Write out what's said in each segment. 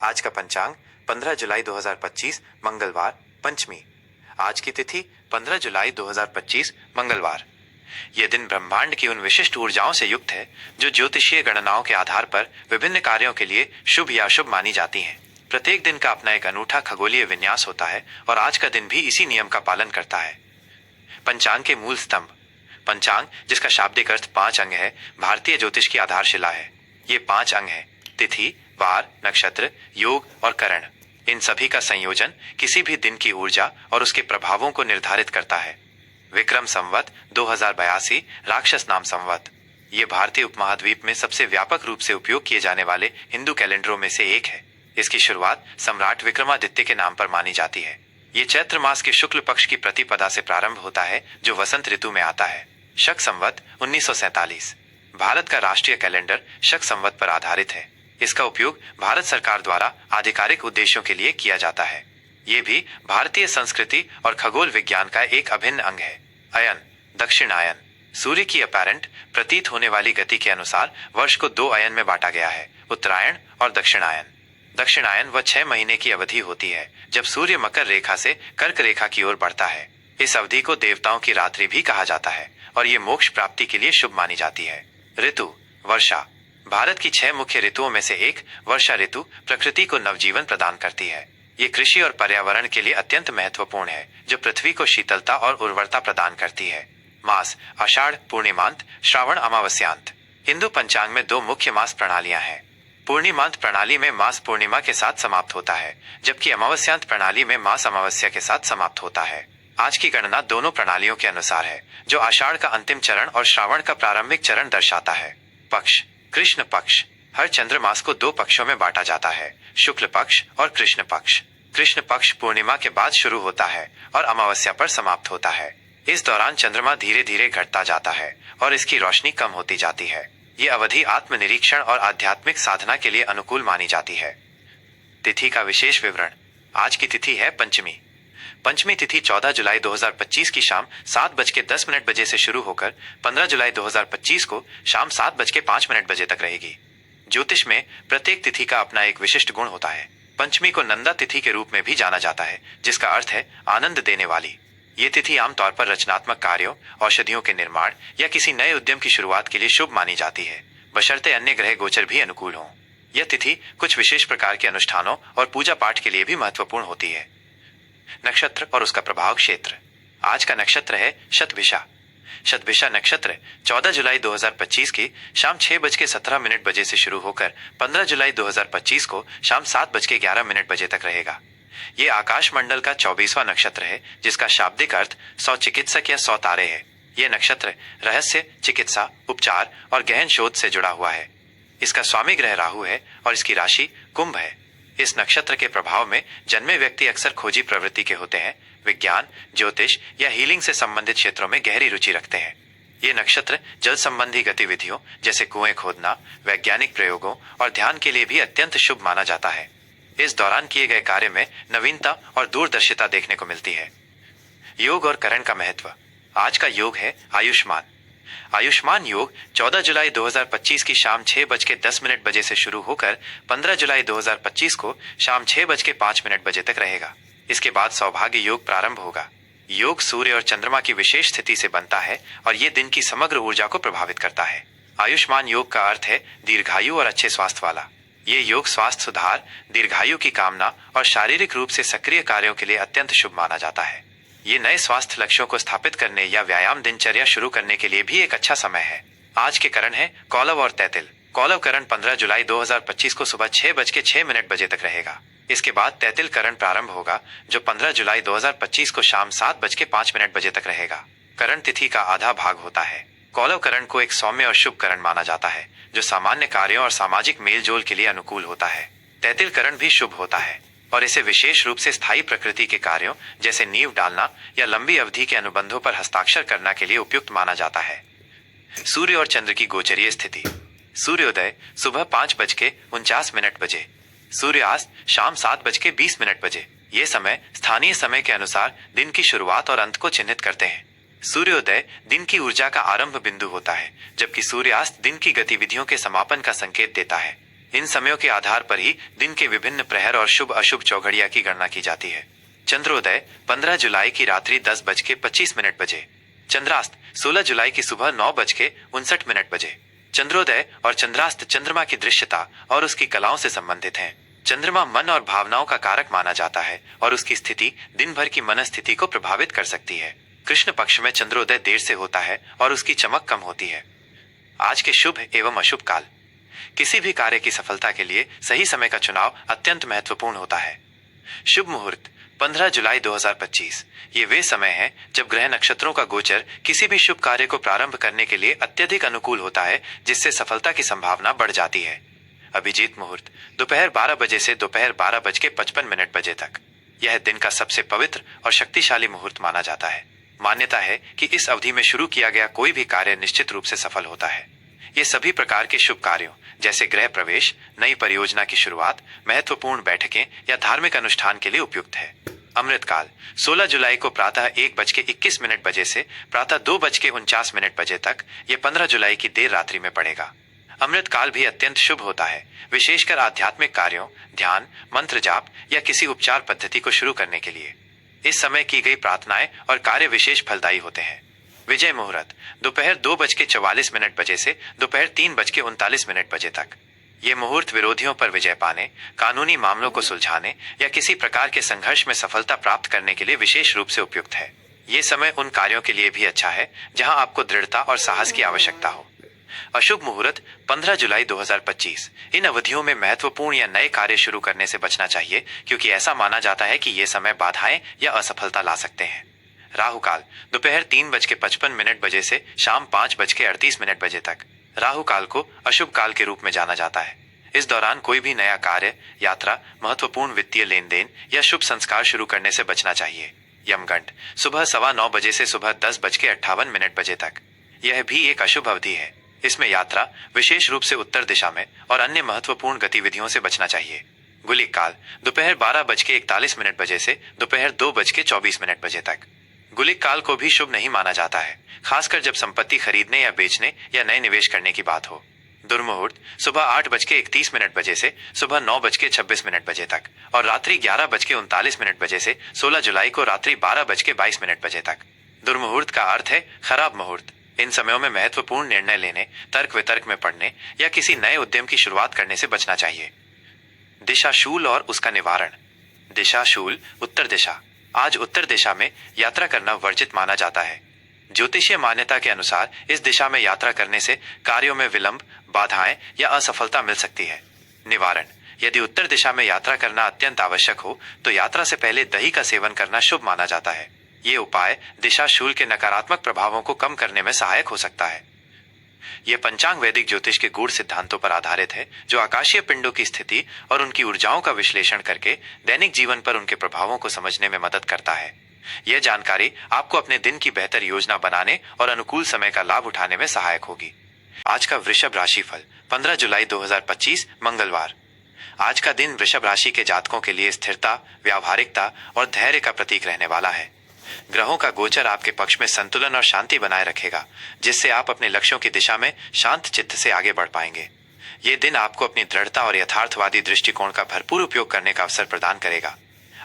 आज का पंचांग 15 जुलाई 2025 मंगलवार पंचमी। आज की तिथि 15 जुलाई 2025 मंगलवार। यह दिन ब्रह्मांड की उन विशिष्ट ऊर्जाओं से युक्त है जो ज्योतिषीय गणनाओं के आधार पर विभिन्न कार्यों के लिए शुभ या अशुभ मानी जाती हैं। प्रत्येक दिन का अपना एक अनूठा खगोलीय विन्यास होता है और आज का दिन भी इसी नियम का पालन करता है। पंचांग के मूल स्तंभ। पंचांग, जिसका शाब्दिक अर्थ 5 अंग है, भारतीय ज्योतिष की आधारशिला है। ये 5 अंग हैं: तिथि, वार, नक्षत्र, योग और करण। इन सभी का संयोजन किसी भी दिन की ऊर्जा और उसके प्रभावों को निर्धारित करता है। विक्रम संवत 2082 राक्षस नाम संवत। ये भारतीय उपमहाद्वीप में सबसे व्यापक रूप से उपयोग किए जाने वाले हिंदू कैलेंडरों में से एक है। इसकी शुरुआत सम्राट विक्रमादित्य के नाम पर मानी जाती है। ये चैत्र मास के शुक्ल पक्ष की प्रतिपदा से प्रारंभ होता है, जो वसंत ऋतु में आता है। शक संवत 1947। भारत का राष्ट्रीय कैलेंडर शक संवत पर आधारित है। इसका उपयोग भारत सरकार द्वारा आधिकारिक उद्देश्यों के लिए किया जाता है। ये भी भारतीय संस्कृति और खगोल विज्ञान का एक अभिन्न अंग है। अयन, दक्षिणायन। सूर्य की अपैरेंट प्रतीत होने वाली गति के अनुसार वर्ष को 2 अयन में बांटा गया है: उत्तरायण और दक्षिणायन। दक्षिणायन वह 6 महीने की अवधि होती है जब सूर्य मकर रेखा से कर्क रेखा की ओर बढ़ता है। इस अवधि को देवताओं की रात्रि भी कहा जाता है और ये मोक्ष प्राप्ति के लिए शुभ मानी जाती है। ऋतु, वर्षा। भारत की 6 मुख्य ऋतुओं में से एक वर्षा ऋतु प्रकृति को नवजीवन प्रदान करती है। ये कृषि और पर्यावरण के लिए अत्यंत महत्वपूर्ण है, जो पृथ्वी को शीतलता और उर्वरता प्रदान करती है। मास, आषाढ़ पूर्णिमांत, श्रावण अमावस्यांत। हिंदू पंचांग में 2 मुख्य मास प्रणालियां हैं। पूर्णिमांत प्रणाली में मास पूर्णिमा के साथ समाप्त होता है, जबकि अमावस्यांत प्रणाली में मास अमावस्या के साथ समाप्त होता है। आज की गणना दोनों प्रणालियों के अनुसार है, जो आषाढ़ का अंतिम चरण और श्रावण का प्रारंभिक चरण दर्शाता है। पक्ष, कृष्ण पक्ष। हर चंद्र मास को 2 पक्षों में बांटा जाता है: शुक्ल पक्ष और कृष्ण पक्ष। कृष्ण पक्ष पूर्णिमा के बाद शुरू होता है और अमावस्या पर समाप्त होता है। इस दौरान चंद्रमा धीरे धीरे घटता जाता है और इसकी रोशनी कम होती जाती है। ये अवधि आत्मनिरीक्षण और आध्यात्मिक साधना के लिए अनुकूल मानी जाती है। तिथि का विशेष विवरण। आज की तिथि है पंचमी। पंचमी तिथि 14 जुलाई 2025 की शाम 7:10 बजे से शुरू होकर 15 जुलाई 2025 को शाम 7:05 बजे तक रहेगी। ज्योतिष में प्रत्येक तिथि का अपना एक विशिष्ट गुण होता है। पंचमी को नंदा तिथि के रूप में भी जाना जाता है, जिसका अर्थ है आनंद देने वाली। ये तिथि आमतौर पर रचनात्मक कार्यों, औषधियों के निर्माण या किसी नए उद्यम की शुरुआत के लिए शुभ मानी जाती है, बशर्ते अन्य ग्रह गोचर भी अनुकूल हों। यह तिथि कुछ विशेष प्रकार के अनुष्ठानों और पूजा पाठ के लिए भी महत्वपूर्ण होती है। नक्षत्र और उसका प्रभाव क्षेत्र। आज का नक्षत्र है शतभिषा। शतभिषा नक्षत्र 14 जुलाई 2025 की शाम 6:17 बजे से शुरू होकर 15 जुलाई 2025 को शाम 7:11 बजे तक रहेगा। ये आकाश मंडल का 24वां नक्षत्र है, जिसका शाब्दिक अर्थ 100 चिकित्सक या 100 तारे है। यह नक्षत्र रहस्य, चिकित्सा, उपचार और गहन शोध से जुड़ा हुआ है। इसका स्वामी ग्रह राहु है और इसकी राशि कुंभ है। इस नक्षत्र के प्रभाव में जन्मे व्यक्ति अक्सर खोजी प्रवृत्ति के होते हैं, विज्ञान, ज्योतिष या हीलिंग से संबंधित क्षेत्रों में गहरी रुचि रखते हैं। ये नक्षत्र जल संबंधी गतिविधियों जैसे कुएं खोदना, वैज्ञानिक प्रयोगों और ध्यान के लिए भी अत्यंत शुभ माना जाता है। इस दौरान किए गए कार्य में नवीनता और दूरदर्शिता देखने को मिलती है। योग और करण का महत्व। आज का योग है आयुष्मान। आयुष्मान योग 14 जुलाई 2025 की शाम 6:10 बजे से शुरू होकर 15 जुलाई 2025 को शाम 6:05 बजे तक रहेगा। इसके बाद सौभाग्य योग प्रारंभ होगा। योग सूर्य और चंद्रमा की विशेष स्थिति से बनता है और ये दिन की समग्र ऊर्जा को प्रभावित करता है। आयुष्मान योग का अर्थ है दीर्घायु और अच्छे स्वास्थ्य वाला। ये योग स्वास्थ्य सुधार, दीर्घायु की कामना और शारीरिक रूप से सक्रिय कार्यों के लिए अत्यंत शुभ माना जाता है। ये नए स्वास्थ्य लक्ष्यों को स्थापित करने या व्यायाम दिनचर्या शुरू करने के लिए भी एक अच्छा समय है। आज के करण है कौलव और तैतिल। कौलव करण 15 जुलाई 2025 को सुबह 6:06 बजे तक रहेगा। इसके बाद तैतिल करण प्रारंभ होगा, जो 15 जुलाई 2025 को शाम 7:05 बजे तक रहेगा। करण तिथि का आधा भाग होता है। कौलव करण को एक सौम्य और शुभ करण माना जाता है, जो सामान्य कार्यों और सामाजिक मेलजोल के लिए अनुकूल होता है। तैतिल करण भी शुभ होता है और इसे विशेष रूप से स्थायी प्रकृति के कार्यों जैसे नींव डालना या लंबी अवधि के अनुबंधों पर हस्ताक्षर करना के लिए उपयुक्त माना जाता है। सूर्य और चंद्र की गोचरीय स्थिति। सूर्योदय सुबह 5:49 बजे, सूर्यास्त शाम 7:20 बजे। ये समय स्थानीय समय के अनुसार दिन की शुरुआत और अंत को चिन्हित करते हैं। सूर्योदय दिन की ऊर्जा का आरंभ बिंदु होता है, जबकि सूर्यास्त दिन की गतिविधियों के समापन का संकेत देता है। इन समयों के आधार पर ही दिन के विभिन्न प्रहर और शुभ अशुभ चौघड़िया की गणना की जाती है। चंद्रोदय 15 जुलाई की रात्रि 10:25 बजे। चंद्रास्त 16 जुलाई की सुबह 9:59 बजे। चंद्रोदय और चंद्रास्त चंद्रमा की दृश्यता और उसकी कलाओं से संबंधित हैं। चंद्रमा मन और भावनाओं का कारक माना जाता है और उसकी स्थिति दिन भर की मनस्थिति को प्रभावित कर सकती है। कृष्ण पक्ष में चंद्रोदय देर से होता है और उसकी चमक कम होती है। आज के शुभ एवं अशुभ काल। किसी भी कार्य की सफलता के लिए सही समय का चुनाव अत्यंत महत्वपूर्ण होता है। शुभ मुहूर्त 15 जुलाई 2025। ये वे समय है जब ग्रह नक्षत्रों का गोचर किसी भी शुभ कार्य को प्रारंभ करने के लिए अत्यधिक अनुकूल होता है, जिससे सफलता की संभावना बढ़ जाती है। अभिजीत मुहूर्त दोपहर 12 बजे से दोपहर 12:55 बजे तक। यह दिन का सबसे पवित्र और शक्तिशाली मुहूर्त माना जाता है। मान्यता है कि इस अवधि में शुरू किया गया कोई भी कार्य निश्चित रूप से सफल होता है। ये सभी प्रकार के शुभ कार्यों जैसे गृह प्रवेश, नई परियोजना की शुरुआत, महत्वपूर्ण बैठकें या धार्मिक अनुष्ठान के लिए उपयुक्त है। अमृतकाल 16 जुलाई को प्रातः 1:21 बजे से प्रातः 2:49 बजे तक। ये 15 जुलाई की देर रात्रि में पड़ेगा। अमृत काल भी अत्यंत शुभ होता है, विशेषकर आध्यात्मिक कार्यों, ध्यान, मंत्र जाप या किसी उपचार पद्धति को शुरू करने के लिए। इस समय की गई प्रार्थनाएं और कार्य विशेष फलदायी होते हैं। विजय मुहूर्त दोपहर 2:44 बजे से दोपहर 3:39 बजे तक। ये मुहूर्त विरोधियों पर विजय पाने, कानूनी मामलों को सुलझाने या किसी प्रकार के संघर्ष में सफलता प्राप्त करने के लिए विशेष रूप से उपयुक्त है। ये समय उन कार्यों के लिए भी अच्छा है जहां आपको दृढ़ता और साहस की आवश्यकता हो। अशुभ मुहूर्त 15 जुलाई 2025। इन अवधियों में महत्वपूर्ण या नए कार्य शुरू करने से बचना चाहिए, क्योंकि ऐसा माना जाता है कि ये समय बाधाएं या असफलता ला सकते हैं। राहु काल दोपहर 3:55 बजे से शाम 5:38 बजे तक। राहु काल को अशुभ काल के रूप में जाना जाता है। इस दौरान कोई भी नया कार्य, यात्रा, महत्वपूर्ण वित्तीय लेन देन या शुभ संस्कार शुरू करने से बचना चाहिए। यमगंड सुबह 9:15 बजे से सुबह 10:58 बजे तक। यह भी एक अशुभ अवधि है। इसमें यात्रा, विशेष रूप से उत्तर दिशा में, और अन्य महत्वपूर्ण गतिविधियों से बचना चाहिए। गुलिक काल दोपहर 12:41 बजे से दोपहर 2:24 बजे तक। गुलिक काल को भी शुभ नहीं माना जाता है, खासकर जब संपत्ति खरीदने या बेचने या नए निवेश करने की बात हो। दुर्मुहूर्त सुबह 8:31 बजे से सुबह 9:26 बजे तक और रात्रि 11:39 बजे से 16 जुलाई को रात्रि 12:22 बजे तक। दुर्मुहूर्त का अर्थ है खराब मुहूर्त। इन समयों में महत्वपूर्ण निर्णय लेने, तर्क वितर्क में पड़ने या किसी नए उद्यम की शुरुआत करने से बचना चाहिए। दिशाशूल और उसका निवारण। दिशाशूल उत्तर दिशा। आज उत्तर दिशा में यात्रा करना वर्जित माना जाता है। ज्योतिषीय मान्यता के अनुसार इस दिशा में यात्रा करने से कार्यों में विलंब, बाधाएं या असफलता मिल सकती है। निवारण: यदि उत्तर दिशा में यात्रा करना अत्यंत आवश्यक हो तो यात्रा से पहले दही का सेवन करना शुभ माना जाता है। ये उपाय दिशाशूल के नकारात्मक प्रभावों को कम करने में सहायक हो सकता है। यह पंचांग वैदिक ज्योतिष के गूढ़ सिद्धांतों पर आधारित है, जो आकाशीय पिंडों की स्थिति और उनकी ऊर्जाओं का विश्लेषण करके दैनिक जीवन पर उनके प्रभावों को समझने में मदद करता है। यह जानकारी आपको अपने दिन की बेहतर योजना बनाने और अनुकूल समय का लाभ उठाने में सहायक होगी। आज का वृषभ राशि फल 15 जुलाई 2025 मंगलवार। आज का दिन वृषभ राशि के जातकों के लिए स्थिरता, व्यावहारिकता और धैर्य का प्रतीक रहने वाला है। ग्रहों का गोचर आपके पक्ष में संतुलन और शांति बनाए रखेगा, जिससे आप अपने लक्ष्यों की दिशा में शांत चित्त से आगे बढ़ पाएंगे। ये दिन आपको अपनी दृढ़ता और यथार्थवादी दृष्टिकोण का भरपूर उपयोग करने का अवसर प्रदान करेगा।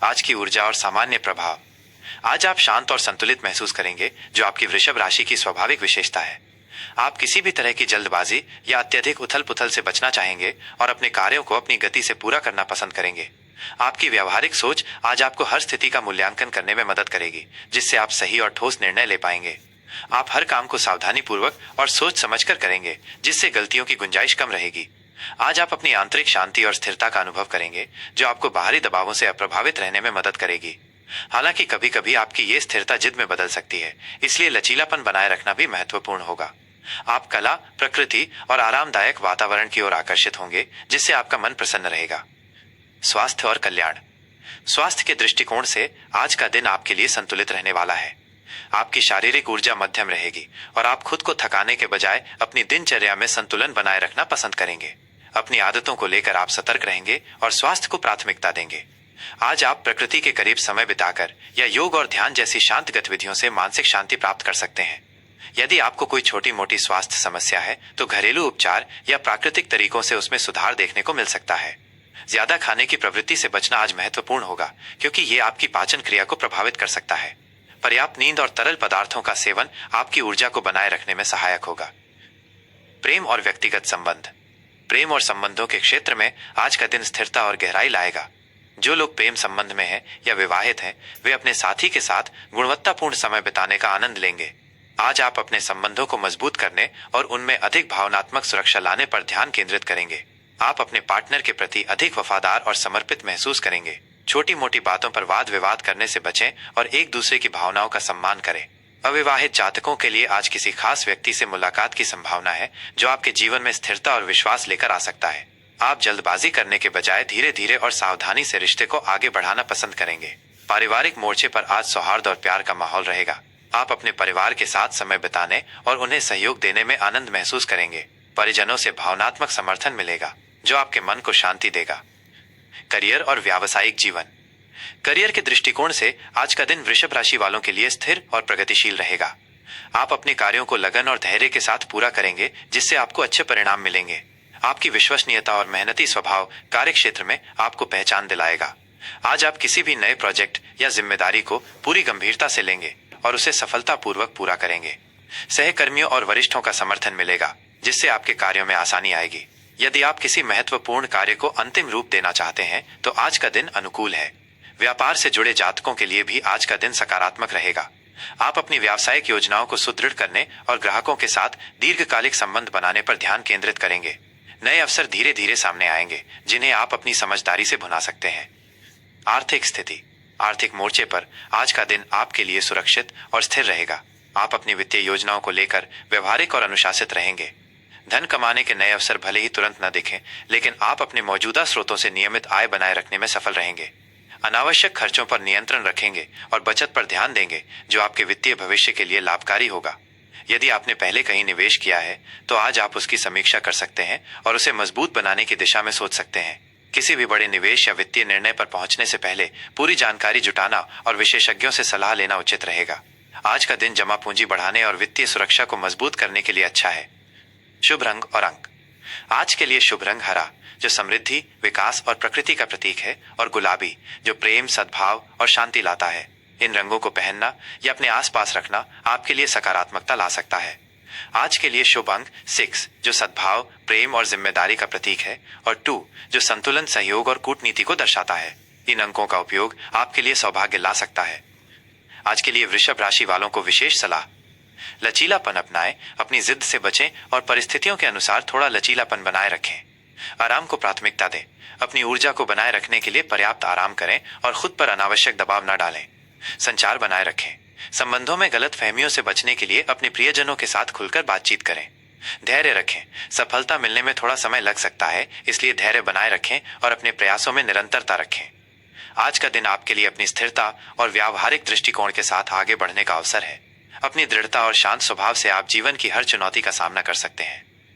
आज की ऊर्जा और सामान्य प्रभाव। आज आप शांत और संतुलित महसूस करेंगे, जो आपकी वृषभ राशि की स्वाभाविक विशेषता है। आप किसी भी तरह की जल्दबाजी या अत्यधिक उथल पुथल से बचना चाहेंगे और अपने कार्यों को अपनी गति से पूरा करना पसंद करेंगे। आपकी व्यावहारिक सोच आज आपको हर स्थिति का मूल्यांकन करने में मदद करेगी, जिससे आप सही और ठोस निर्णय ले पाएंगे। आप हर काम को सावधानी पूर्वक और सोच समझकर करेंगे, जिससे गलतियों की गुंजाइश कम रहेगी। आज आप अपनी आंतरिक शांति और स्थिरता का अनुभव करेंगे, जो आपको बाहरी दबावों से अप्रभावित रहने में मदद करेगी। हालांकि कभी कभी आपकी ये स्थिरता जिद में बदल सकती है, इसलिए लचीलापन बनाए रखना भी महत्वपूर्ण होगा। आप कला, प्रकृति और आरामदायक वातावरण की ओर आकर्षित होंगे, जिससे आपका मन प्रसन्न रहेगा। स्वास्थ्य और कल्याण। स्वास्थ्य के दृष्टिकोण से आज का दिन आपके लिए संतुलित रहने वाला है। आपकी शारीरिक ऊर्जा मध्यम रहेगी और आप खुद को थकाने के बजाय अपनी दिनचर्या में संतुलन बनाए रखना पसंद करेंगे। अपनी आदतों को लेकर आप सतर्क रहेंगे और स्वास्थ्य को प्राथमिकता देंगे। आज आप प्रकृति के करीब समय बिताकर या योग और ध्यान जैसी शांत गतिविधियों से मानसिक शांति प्राप्त कर सकते हैं। यदि आपको कोई छोटी मोटी स्वास्थ्य समस्या है तो घरेलू उपचार या प्राकृतिक तरीकों से उसमें सुधार देखने को मिल सकता है। ज्यादा खाने की प्रवृत्ति से बचना आज महत्वपूर्ण होगा, क्योंकि ये आपकी पाचन क्रिया को प्रभावित कर सकता है। पर्याप्त नींद और तरल पदार्थों का सेवन आपकी ऊर्जा को बनाए रखने में सहायक होगा। प्रेम और व्यक्तिगत संबंध। प्रेम और संबंधों के क्षेत्र में आज का दिन स्थिरता और गहराई लाएगा। जो लोग प्रेम संबंध में हैं या विवाहित हैं, वे अपने साथी के साथ गुणवत्तापूर्ण समय बिताने का आनंद लेंगे। आज आप अपने संबंधों को मजबूत करने और उनमें अधिक भावनात्मक सुरक्षा लाने पर ध्यान केंद्रित करेंगे। आप अपने पार्टनर के प्रति अधिक वफादार और समर्पित महसूस करेंगे। छोटी मोटी बातों पर वाद विवाद करने से बचें और एक दूसरे की भावनाओं का सम्मान करें। अविवाहित जातकों के लिए आज किसी खास व्यक्ति से मुलाकात की संभावना है, जो आपके जीवन में स्थिरता और विश्वास लेकर आ सकता है। आप जल्दबाजी करने के बजाय धीरे धीरे और सावधानी से रिश्ते को आगे बढ़ाना पसंद करेंगे। पारिवारिक मोर्चे पर आज सौहार्द और प्यार का माहौल रहेगा। आप अपने परिवार के साथ समय बिताने और उन्हें सहयोग देने में आनंद महसूस करेंगे। परिजनों से भावनात्मक समर्थन मिलेगा, जो आपके मन को शांति देगा। करियर और व्यावसायिक जीवन। करियर के दृष्टिकोण से आज का दिन वृषभ राशि वालों के लिए स्थिर और प्रगतिशील रहेगा। आप अपने कार्यों को लगन और धैर्य के साथ पूरा करेंगे, जिससे आपको अच्छे परिणाम मिलेंगे। आपकी विश्वसनीयता और मेहनती स्वभाव कार्य क्षेत्र में आपको पहचान दिलाएगा। आज आप किसी भी नए प्रोजेक्ट या जिम्मेदारी को पूरी गंभीरता से लेंगे और उसे सफलतापूर्वक पूरा करेंगे। सहकर्मियों और वरिष्ठों का समर्थन मिलेगा, जिससे आपके कार्यों में आसानी आएगी। यदि आप किसी महत्वपूर्ण कार्य को अंतिम रूप देना चाहते हैं तो आज का दिन अनुकूल है। व्यापार से जुड़े जातकों के लिए भी आज का दिन सकारात्मक रहेगा। आप अपनी व्यावसायिक योजनाओं को सुदृढ़ करने और ग्राहकों के साथ दीर्घकालिक संबंध बनाने पर ध्यान केंद्रित करेंगे। नए अवसर धीरे धीरे सामने आएंगे, जिन्हें आप अपनी समझदारी से भुना सकते हैं। आर्थिक स्थिति। आर्थिक मोर्चे पर आज का दिन आपके लिए सुरक्षित और स्थिर रहेगा। आप अपनी वित्तीय योजनाओं को लेकर व्यवहारिक और अनुशासित रहेंगे। धन कमाने के नए अवसर भले ही तुरंत न दिखें, लेकिन आप अपने मौजूदा स्रोतों से नियमित आय बनाए रखने में सफल रहेंगे। अनावश्यक खर्चों पर नियंत्रण रखेंगे और बचत पर ध्यान देंगे, जो आपके वित्तीय भविष्य के लिए लाभकारी होगा। यदि आपने पहले कहीं निवेश किया है तो आज आप उसकी समीक्षा कर सकते हैं और उसे मजबूत बनाने की दिशा में सोच सकते हैं। किसी भी बड़े निवेश या वित्तीय निर्णय पर पहुंचने से पहले पूरी जानकारी जुटाना और विशेषज्ञों से सलाह लेना उचित रहेगा। आज का दिन जमा पूंजी बढ़ाने और वित्तीय सुरक्षा को मजबूत करने के लिए अच्छा है। शुभ रंग और अंक। आज के लिए शुभ रंग हरा, जो समृद्धि, विकास और प्रकृति का प्रतीक है, और गुलाबी, जो प्रेम, सद्भाव और शांति लाता है। इन रंगों को पहनना या अपने आसपास रखना आपके लिए सकारात्मकता ला सकता है। आज के लिए शुभ अंक 6, जो सद्भाव, प्रेम और जिम्मेदारी का प्रतीक है, और 2, जो संतुलन, सहयोग और कूटनीति को दर्शाता है। इन अंकों का उपयोग आपके लिए सौभाग्य ला सकता है। आज के लिए वृषभ राशि वालों को विशेष सलाह। लचीलापन अपनाएं, अपनी जिद से बचें और परिस्थितियों के अनुसार थोड़ा लचीलापन बनाए रखें। आराम को प्राथमिकता दें। अपनी ऊर्जा को बनाए रखने के लिए पर्याप्त आराम करें और खुद पर अनावश्यक दबाव न डालें। संचार बनाए रखें। संबंधों में गलत फहमियों से बचने के लिए अपने प्रियजनों के साथ खुलकर बातचीत करें। धैर्य रखें। सफलता मिलने में थोड़ा समय लग सकता है, इसलिए धैर्य बनाए रखें और अपने प्रयासों में निरंतरता रखें। आज का दिन आपके लिए अपनी स्थिरता और व्यावहारिक दृष्टिकोण के साथ आगे बढ़ने का अवसर है। अपनी दृढ़ता और शांत स्वभाव से आप जीवन की हर चुनौती का सामना कर सकते हैं।